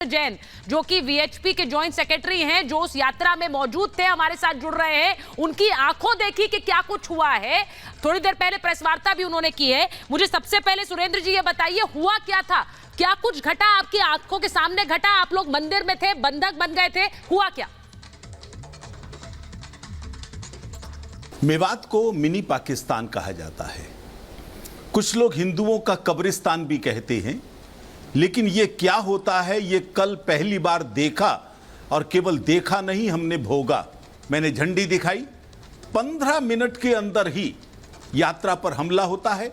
जैन जो कि वीएचपी के जॉइंट सेक्रेटरी हैं, जो उस यात्रा में मौजूद थे, हमारे साथ जुड़ रहे हैं। उनकी आंखों देखी कि क्या कुछ हुआ है। थोड़ी देर पहले प्रेस वार्ता भी उन्होंने की है। मुझे सबसे पहले सुरेंद्र जी ये बताइए, हुआ क्या था? क्या कुछ घटा? आपकी आंखों के सामने घटा? आप लोग मंदिर में थे, बंधक बन गए थे, हुआ क्या? मेवात को मिनी पाकिस्तान कहा जाता है। कुछ लोग हिंदुओं का कब्रिस्तान भी कहते हैं। लेकिन ये क्या होता है, ये कल पहली बार देखा, और केवल देखा नहीं, हमने भोगा। मैंने झंडी दिखाई, 15 मिनट के अंदर ही यात्रा पर हमला होता है,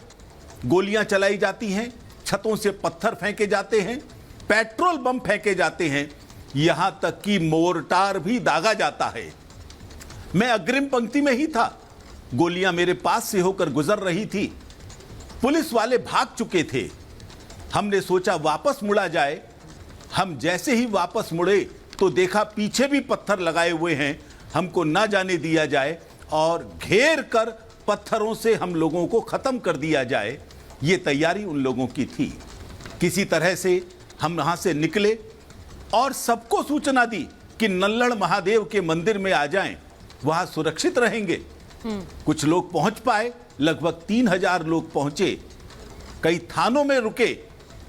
गोलियां चलाई जाती हैं, छतों से पत्थर फेंके जाते हैं, पेट्रोल बम फेंके जाते हैं, यहां तक कि मोर्टार भी दागा जाता है। मैं अग्रिम पंक्ति में ही था, गोलियां मेरे पास से होकर गुजर रही थी। पुलिस वाले भाग चुके थे। हमने सोचा वापस मुड़ा जाए। हम जैसे ही वापस मुड़े तो देखा पीछे भी पत्थर लगाए हुए हैं, हमको ना जाने दिया जाए और घेर कर पत्थरों से हम लोगों को खत्म कर दिया जाए। ये तैयारी उन लोगों की थी। किसी तरह से हम वहां से निकले और सबको सूचना दी कि नल्लड़ महादेव के मंदिर में आ जाएं, वहां सुरक्षित रहेंगे। कुछ लोग पहुंच पाए, लगभग 3000 लोग पहुंचे। कई थानों में रुके,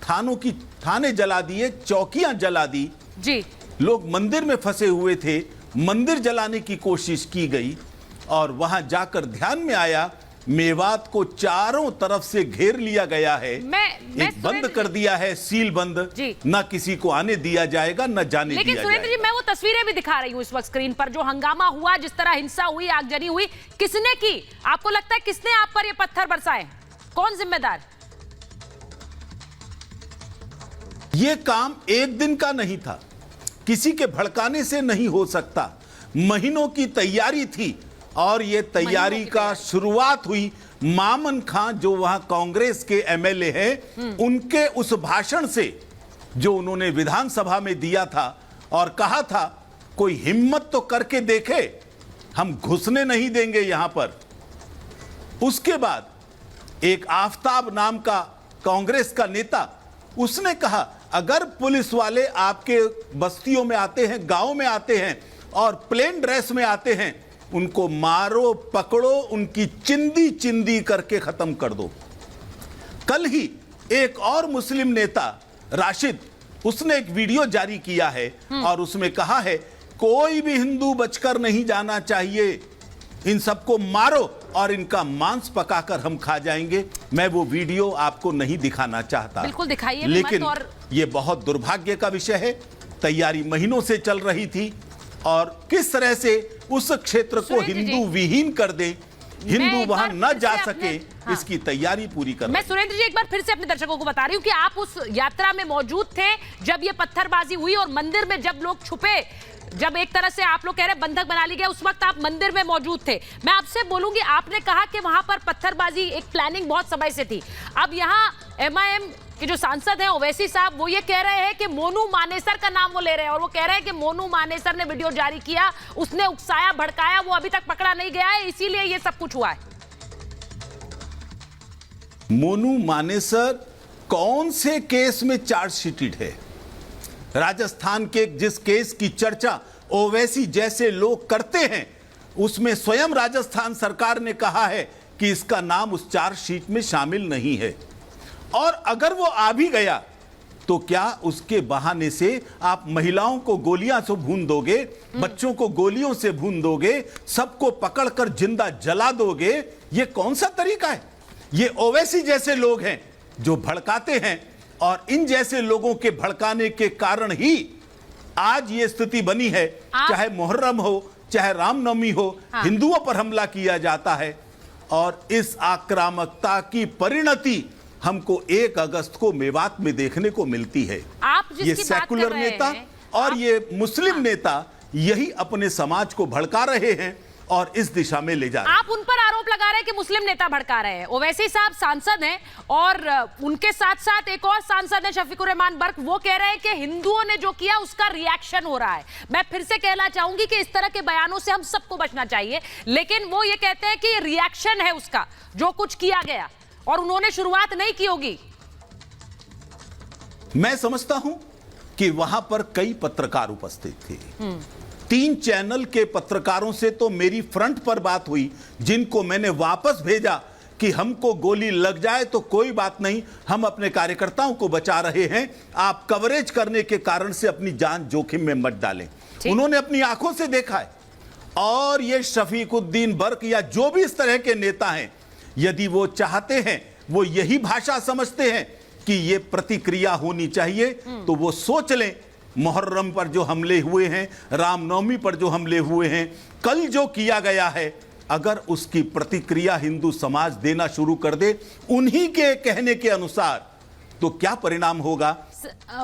थाने जला दिए, चौकियां जला दी जी। लोग मंदिर में फंसे हुए थे, मंदिर जलाने की कोशिश की गई और वहां जाकर ध्यान में आया मेवात को चारों तरफ से घेर लिया गया है। एक बंद कर दिया है, सील बंद, ना किसी को आने दिया जाएगा, ना जाने दिया जाएगा। लेकिन सुरेंद्र जी, मैं वो तस्वीरें भी दिखा रही हूँ इस वक्त स्क्रीन पर, जो हंगामा हुआ, जिस तरह हिंसा हुई, आगजनी हुई, किसने की? आपको लगता है किसने आप पर ये पत्थर बरसाए? कौन जिम्मेदार? ये काम एक दिन का नहीं था, किसी के भड़काने से नहीं हो सकता। महीनों की तैयारी थी और ये तैयारी का शुरुआत हुई मामन खान, जो वहां कांग्रेस के एमएलए हैं, उनके उस भाषण से जो उन्होंने विधानसभा में दिया था और कहा था कोई हिम्मत तो करके देखे, हम घुसने नहीं देंगे यहां पर। उसके बाद एक आफताब नाम का कांग्रेस का नेता, उसने कहा अगर पुलिस वाले आपके बस्तियों में आते हैं, गांव में आते हैं और प्लेन ड्रेस में आते हैं, उनको मारो, पकड़ो, उनकी चिंदी चिंदी करके खत्म कर दो। कल ही एक और मुस्लिम नेता राशिद, उसने एक वीडियो जारी किया है और उसमें कहा है कोई भी हिंदू बचकर नहीं जाना चाहिए, इन सबको मारो और इनका मांस पकाकर हम खा जाएंगे। मैं वो वीडियो आपको नहीं दिखाना चाहता, बिल्कुल दिखाइए, लेकिन ये बहुत दुर्भाग्य का विषय है। तैयारी महीनों से चल रही थी और किस तरह से उस क्षेत्र को हिंदू विहीन कर दे, हिंदू वहां न जा सके, इसकी तैयारी पूरी कर। मैं सुरेंद्र जी एक बार फिर से अपने दर्शकों को बता रही हूं कि आप उस यात्रा में मौजूद थे जब ये पत्थरबाजी हुई और मंदिर में जब लोग छुपे, जब एक तरह से आप लोग कह रहे हैं बंधक बना ली गया, उस वक्त आप मंदिर में मौजूद थे। मैं आपसे बोलूंगी, आपने कहा कि वहां पर पत्थरबाजी एक प्लानिंग बहुत समय से थी। अब यहाँ एमआईएम के जो सांसद हैं ओवैसी साहब, वो ये कह रहे हैं कि मोनू मानेसर का नाम वो ले रहे हैं और वो कह रहे हैं कि मोनू मानेसर ने वीडियो जारी किया, उसने उकसाया, भड़काया, वो अभी तक पकड़ा नहीं गया है, इसीलिए ये सब कुछ हुआ है। मोनू मानेसर कौन से केस में चार्जशीटेड है? राजस्थान के जिस केस की चर्चा ओवैसी जैसे लोग करते हैं, उसमें स्वयं राजस्थान सरकार ने कहा है कि इसका नाम उस चार्जशीट में शामिल नहीं है। और अगर वो आ भी गया तो क्या उसके बहाने से आप महिलाओं को गोलियां से भून दोगे, बच्चों को गोलियों से भून दोगे, सबको पकड़कर जिंदा जला दोगे? ये कौन सा तरीका है? ये ओवैसी जैसे लोग हैं जो भड़काते हैं और इन जैसे लोगों के भड़काने के कारण ही आज ये स्थिति बनी है। चाहे मुहर्रम हो, चाहे रामनवमी हो, हिंदुओं पर हमला किया जाता है और इस आक्रामकता की परिणति हमको 1 अगस्त को मेवात में देखने को मिलती है। ये सेकुलर नेता और ये मुस्लिम नेता यही अपने समाज को भड़का रहे हैं और इस दिशा में ले जा रहे हैं। आप उन पर आरोप लगा रहे हैं कि मुस्लिम नेता भड़का रहे हैं। ओवैसी साहब सांसद हैं और उनके साथ साथ एक और सांसद हैं शफीकुर रहमान बर्क, वो कह रहे हैं कि हिंदुओं ने जो किया उसका रिएक्शन हो रहा है। मैं फिर से कहना चाहूंगी कि इस तरह के बयानों से हम सबको बचना चाहिए, लेकिन वो ये कहते हैं कि रिएक्शन है उसका, जो कुछ किया गया, और उन्होंने शुरुआत नहीं की होगी। मैं समझता हूं कि वहां पर कई पत्रकार उपस्थित थे। 3 चैनल के पत्रकारों से तो मेरी फ्रंट पर बात हुई, जिनको मैंने वापस भेजा कि हमको गोली लग जाए तो कोई बात नहीं, हम अपने कार्यकर्ताओं को बचा रहे हैं, आप कवरेज करने के कारण से अपनी जान जोखिम में मत डालें। उन्होंने अपनी आंखों से देखा है। और ये शफीकुद्दीन बर्क या जो भी इस तरह के नेता हैं, यदि वो चाहते हैं, वो यही भाषा समझते हैं कि ये प्रतिक्रिया होनी चाहिए, तो वो सोच लें मुहर्रम पर जो हमले हुए हैं, रामनवमी पर जो हमले हुए हैं, कल जो किया गया है, अगर उसकी प्रतिक्रिया हिंदू समाज देना शुरू कर दे उन्हीं के कहने के अनुसार, तो क्या परिणाम होगा।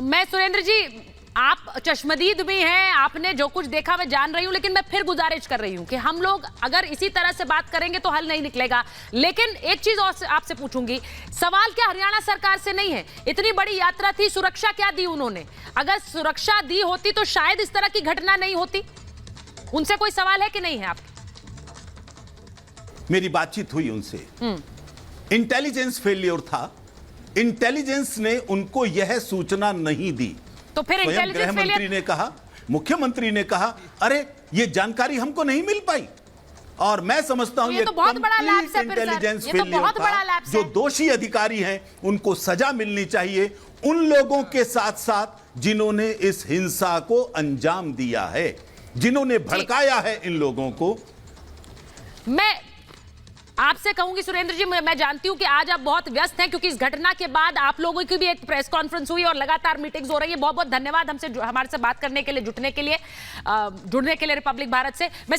मैं सुरेंद्र जी, आप चश्मदीद भी हैं, आपने जो कुछ देखा मैं जान रही हूं, लेकिन मैं फिर गुजारिश कर रही हूं कि हम लोग अगर इसी तरह से बात करेंगे तो हल नहीं निकलेगा। लेकिन एक चीज और आपसे पूछूंगी, सवाल क्या हरियाणा सरकार से नहीं है? इतनी बड़ी यात्रा थी, सुरक्षा क्या दी उन्होंने? अगर सुरक्षा दी होती तो शायद इस तरह की घटना नहीं होती। उनसे कोई सवाल है कि नहीं है आपके? मेरी बातचीत हुई उनसे, इंटेलिजेंस फेलियर था, इंटेलिजेंस ने उनको यह सूचना नहीं दी। तो फिर स्वयं गृह मंत्री ने कहा, मुख्यमंत्री ने कहा, अरे ये जानकारी हमको नहीं मिल पाई। और मैं समझता हूं ये तो बहुत बड़ा लैप्स है फिर सर, इंटेलिजेंस ये तो बहुत बड़ा लैप्स जो है। दोषी अधिकारी हैं उनको सजा मिलनी चाहिए, उन लोगों के साथ साथ जिन्होंने इस हिंसा को अंजाम दिया है, जिन्होंने भड़काया है इन लोगों को। मैं आपसे कहूंगी सुरेंद्र जी, मैं जानती हूं कि आज आप बहुत व्यस्त हैं, क्योंकि इस घटना के बाद आप लोगों की भी एक प्रेस कॉन्फ्रेंस हुई और लगातार मीटिंग्स हो रही है। बहुत बहुत धन्यवाद हमारे से बात करने के लिए, जुड़ने के लिए रिपब्लिक भारत से। मैं